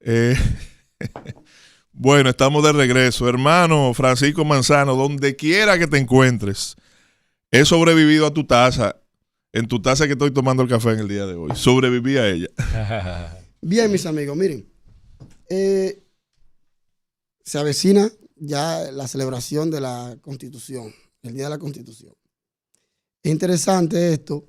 Eh, bueno, estamos de regreso. Hermano Francisco Manzano, donde quiera que te encuentres, he sobrevivido a tu taza, en tu taza que estoy tomando el café en el día de hoy. Sobreviví a ella. Bien, mis amigos, miren. Se avecina ya la celebración de la Constitución, el Día de la Constitución. Es interesante esto,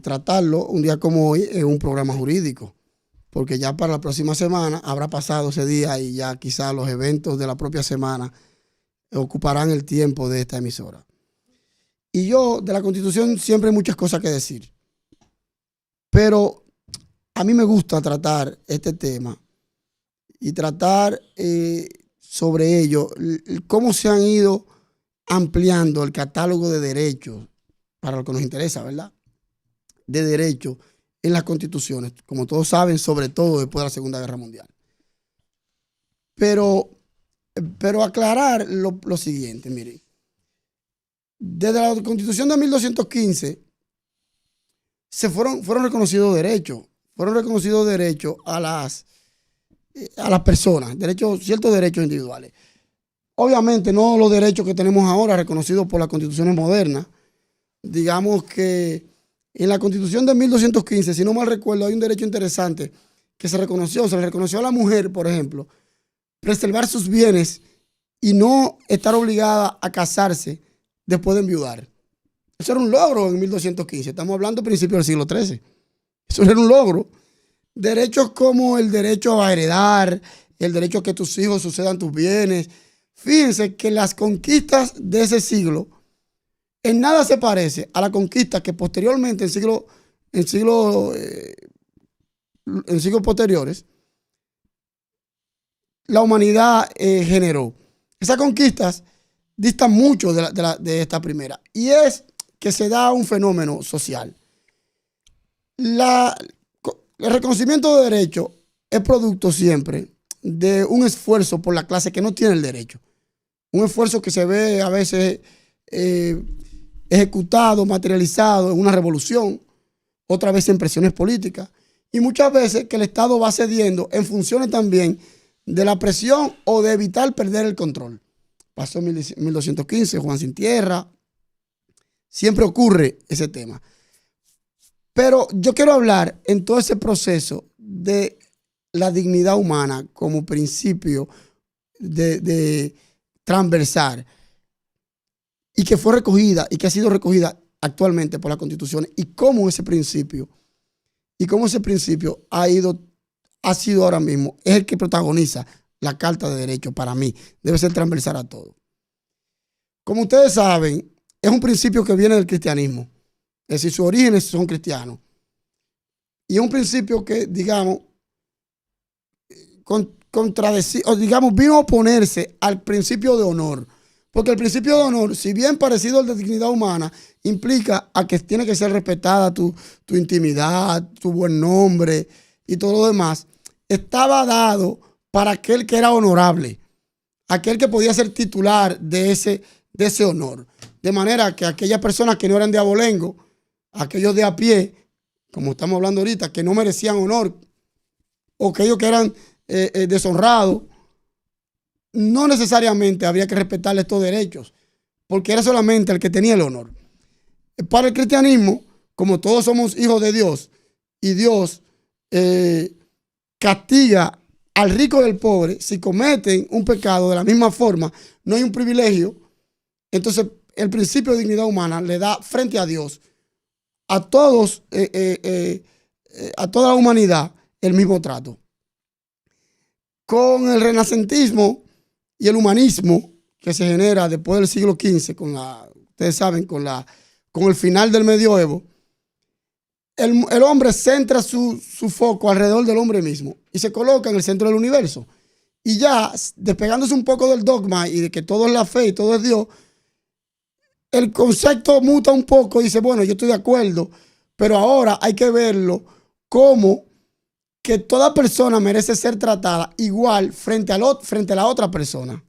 tratarlo un día como hoy en un programa jurídico, porque ya para la próxima semana habrá pasado ese día y ya quizás los eventos de la propia semana ocuparán el tiempo de esta emisora. Y yo, de la Constitución, siempre hay muchas cosas que decir, pero a mí me gusta tratar este tema y tratar sobre ello, cómo se han ido ampliando el catálogo de derechos, para lo que nos interesa, ¿verdad? De derechos en las constituciones, como todos saben, sobre todo después de la Segunda Guerra Mundial. Pero aclarar lo siguiente, miren. Desde la Constitución de 1215 fueron reconocidos derechos. Fueron reconocidos derechos a las personas, ciertos derechos individuales. Obviamente no los derechos que tenemos ahora reconocidos por las constituciones modernas. Digamos que en la Constitución de 1215, si no mal recuerdo, hay un derecho interesante que se le reconoció a la mujer, por ejemplo, preservar sus bienes y no estar obligada a casarse después de enviudar. Eso era un logro en 1215. Estamos hablando de principios del siglo XIII. Eso era un logro. Derechos como el derecho a heredar, el derecho a que tus hijos sucedan tus bienes. Fíjense que las conquistas de ese siglo en nada se parece a la conquista que posteriormente, en siglos posteriores, la humanidad generó. Esas conquistas distan mucho de esta primera. Y es que se da un fenómeno social. El reconocimiento de derechos es producto siempre de un esfuerzo por la clase que no tiene el derecho. Un esfuerzo que se ve a veces ejecutado, materializado en una revolución, otra vez en presiones políticas, y muchas veces que el Estado va cediendo en funciones también de la presión o de evitar perder el control. Pasó en 1215, Juan Sin Tierra, siempre ocurre ese tema. Pero yo quiero hablar en todo ese proceso de la dignidad humana como principio de transversal y que fue recogida y que ha sido recogida actualmente por la Constitución y cómo ese principio ha sido ahora mismo, es el que protagoniza la Carta de Derechos para mí. Debe ser transversal a todo. Como ustedes saben, es un principio que viene del cristianismo. Es decir, sus orígenes son cristianos. Y es un principio que, digamos, vino a oponerse al principio de honor. Porque el principio de honor, si bien parecido al de dignidad humana, implica a que tiene que ser respetada tu intimidad, tu buen nombre y todo lo demás, estaba dado para aquel que era honorable, aquel que podía ser titular de ese honor. De manera que aquellas personas que no eran de abolengo, aquellos de a pie, como estamos hablando ahorita, que no merecían honor, o aquellos que eran deshonrados, no necesariamente habría que respetarle estos derechos, porque era solamente el que tenía el honor. Para el cristianismo, como todos somos hijos de Dios, y Dios castiga al rico y al pobre si cometen un pecado de la misma forma, no hay un privilegio, entonces el principio de dignidad humana le da frente a Dios a todos, a toda la humanidad, el mismo trato. Con el renacentismo y el humanismo que se genera después del siglo XV, ustedes saben, con el final del medioevo, el hombre centra su foco alrededor del hombre mismo y se coloca en el centro del universo. Y ya, despegándose un poco del dogma y de que todo es la fe y todo es Dios, el concepto muta un poco y dice, bueno, yo estoy de acuerdo, pero ahora hay que verlo como que toda persona merece ser tratada igual frente a la otra persona.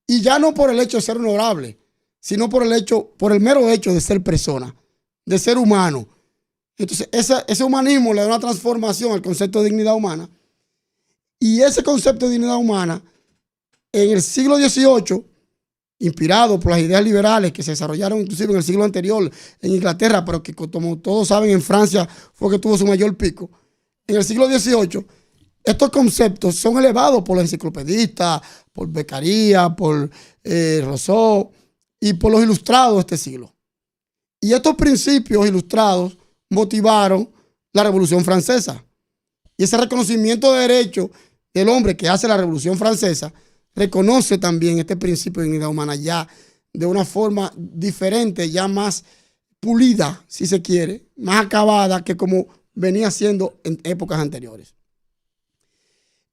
Y ya no por el hecho de ser honorable, sino por el mero hecho de ser persona, de ser humano. Entonces, ese humanismo le da una transformación al concepto de dignidad humana Y ese concepto de dignidad humana, en el siglo XVIII, inspirado por las ideas liberales que se desarrollaron inclusive en el siglo anterior en Inglaterra, pero que como todos saben en Francia fue que tuvo su mayor pico. En el siglo XVIII, estos conceptos son elevados por los enciclopedistas, por Beccaria, por Rousseau y por los ilustrados de este siglo. Y estos principios ilustrados motivaron la Revolución Francesa. Y ese reconocimiento de derechos del hombre que hace la Revolución Francesa reconoce también este principio de dignidad humana ya de una forma diferente, ya más pulida, si se quiere, más acabada que como venía siendo en épocas anteriores.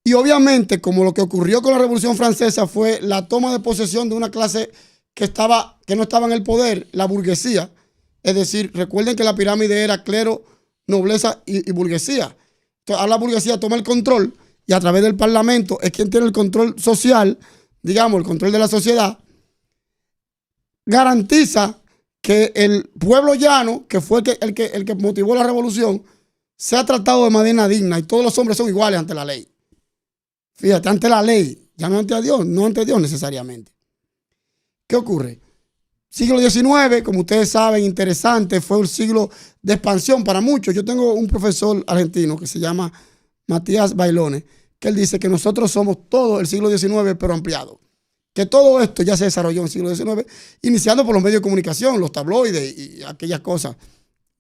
Y obviamente, como lo que ocurrió con la Revolución Francesa fue la toma de posesión de una clase que no estaba en el poder, la burguesía. Es decir, recuerden que la pirámide era clero, nobleza y burguesía. Entonces, ahora la burguesía toma el control y a través del parlamento es quien tiene el control social, digamos, el control de la sociedad, garantiza que el pueblo llano, que fue el que motivó la revolución, sea tratado de manera digna y todos los hombres son iguales ante la ley. Fíjate, ante la ley, ya no ante Dios, no ante Dios necesariamente. ¿Qué ocurre? Siglo XIX, como ustedes saben, interesante, fue un siglo de expansión para muchos. Yo tengo un profesor argentino que se llama Matías Bailone, que él dice que nosotros somos todo el siglo XIX, pero ampliado. Que todo esto ya se desarrolló en el siglo XIX, iniciando por los medios de comunicación, los tabloides y aquellas cosas,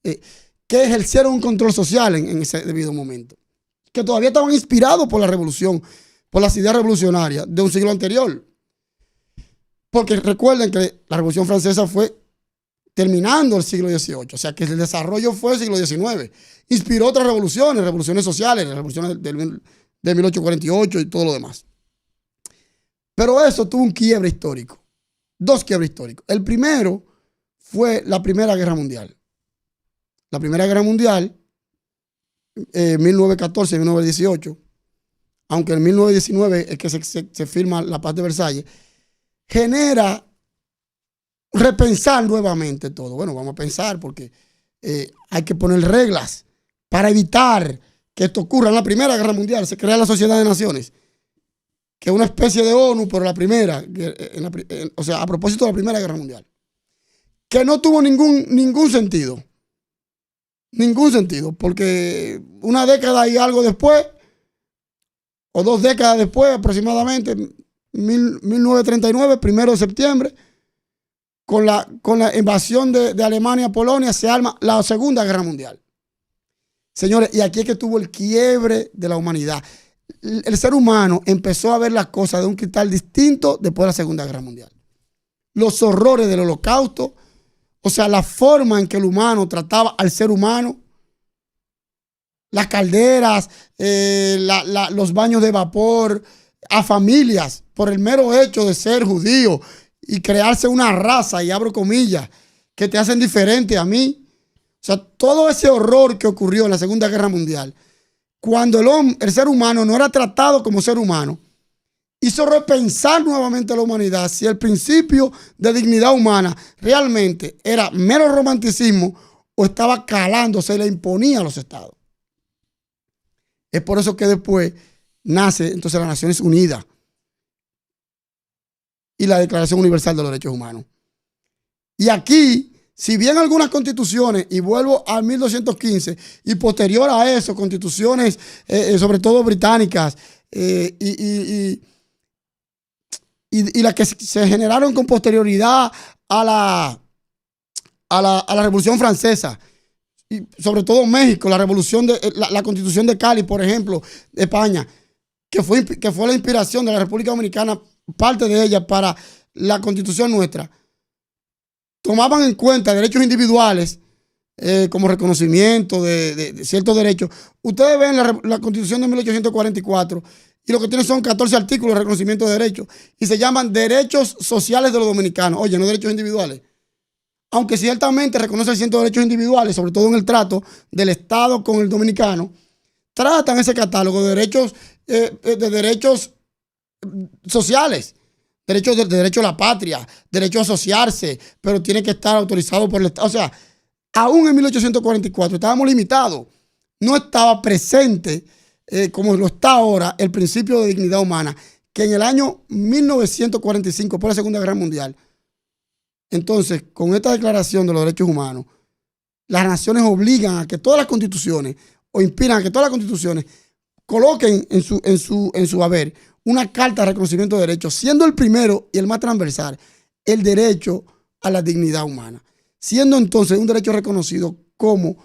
que ejercieron un control social en ese debido momento. Que todavía estaban inspirados por la revolución, por las ideas revolucionarias de un siglo anterior. Porque recuerden que la Revolución Francesa fue terminando el siglo XVIII, o sea que el desarrollo fue el siglo XIX. Inspiró otras revoluciones sociales, las revoluciones de 1848 y todo lo demás. Pero eso tuvo un quiebre histórico, dos quiebres históricos. El primero fue la Primera Guerra Mundial. La Primera Guerra Mundial, 1914 y 1918, aunque en 1919 es que se firma la Paz de Versalles, genera repensar nuevamente todo. Bueno, vamos a pensar porque hay que poner reglas para evitar que esto ocurra. En la Primera Guerra Mundial se crea la Sociedad de Naciones, que es una especie de ONU, pero la primera, o sea, a propósito de la Primera Guerra Mundial, que no tuvo ningún sentido. Ningún sentido, porque una década y algo después, o 2 décadas después aproximadamente, 1939, 1 de septiembre, con la invasión de Alemania a Polonia, se arma la Segunda Guerra Mundial. Señores, y aquí es que tuvo el quiebre de la humanidad. El ser humano empezó a ver las cosas de un cristal distinto después de la Segunda Guerra Mundial. Los horrores del Holocausto, o sea, la forma en que el humano trataba al ser humano, las calderas, los baños de vapor, a familias por el mero hecho de ser judío y crearse una raza, y abro comillas, que te hacen diferente a mí. O sea, todo ese horror que ocurrió en la Segunda Guerra Mundial, cuando el ser humano no era tratado como ser humano, hizo repensar nuevamente a la humanidad si el principio de dignidad humana realmente era mero romanticismo o estaba calándose y le imponía a los estados. Es por eso que después nace entonces las Naciones Unidas y la Declaración Universal de los Derechos Humanos. Y aquí, si bien algunas constituciones, y vuelvo al 1215, y posterior a eso, constituciones, sobre todo británicas, y las que se generaron con posterioridad a la Revolución Francesa, y sobre todo México, la Constitución de Cali, por ejemplo, de España, que fue la inspiración de la República Dominicana, parte de ella para la Constitución nuestra, tomaban en cuenta derechos individuales como reconocimiento de ciertos derechos. Ustedes ven la Constitución de 1844 y lo que tiene son 14 artículos de reconocimiento de derechos y se llaman derechos sociales de los dominicanos. Oye, no derechos individuales. Aunque ciertamente reconoce ciertos derechos individuales, sobre todo en el trato del Estado con el dominicano, tratan ese catálogo de derechos sociales, de derecho a la patria, derecho a asociarse, pero tiene que estar autorizado por el Estado. O sea, aún en 1844 estábamos limitados. No estaba presente como lo está ahora, el principio de dignidad humana, que en el año 1945, por la Segunda Guerra Mundial, entonces, con esta declaración de los derechos humanos, las naciones obligan a que todas las constituciones, o inspiran a que todas las constituciones coloquen en su haber una carta de reconocimiento de derechos, siendo el primero y el más transversal el derecho a la dignidad humana, siendo entonces un derecho reconocido como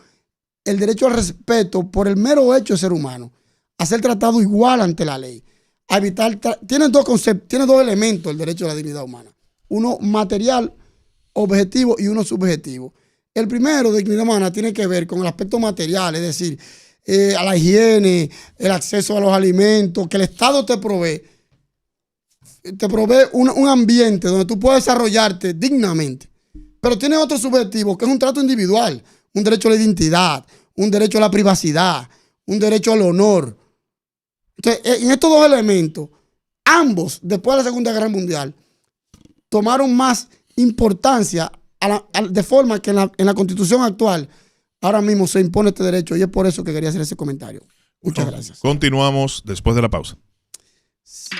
el derecho al respeto por el mero hecho de ser humano, a ser tratado igual ante la ley, a evitar, tiene dos conceptos, tiene dos elementos el derecho a la dignidad humana, uno material, objetivo, y uno subjetivo. El primero, de dignidad humana, tiene que ver con el aspecto material, es decir, a la higiene, el acceso a los alimentos, que el Estado te provee un ambiente donde tú puedes desarrollarte dignamente. Pero tiene otro subjetivo, que es un trato individual, un derecho a la identidad, un derecho a la privacidad, un derecho al honor. Entonces, en estos dos elementos, ambos, después de la Segunda Guerra Mundial, tomaron más importancia de forma que en la Constitución actual ahora mismo se impone este derecho, y es por eso que quería hacer ese comentario. Muchas gracias. Continuamos después de la pausa. Sí.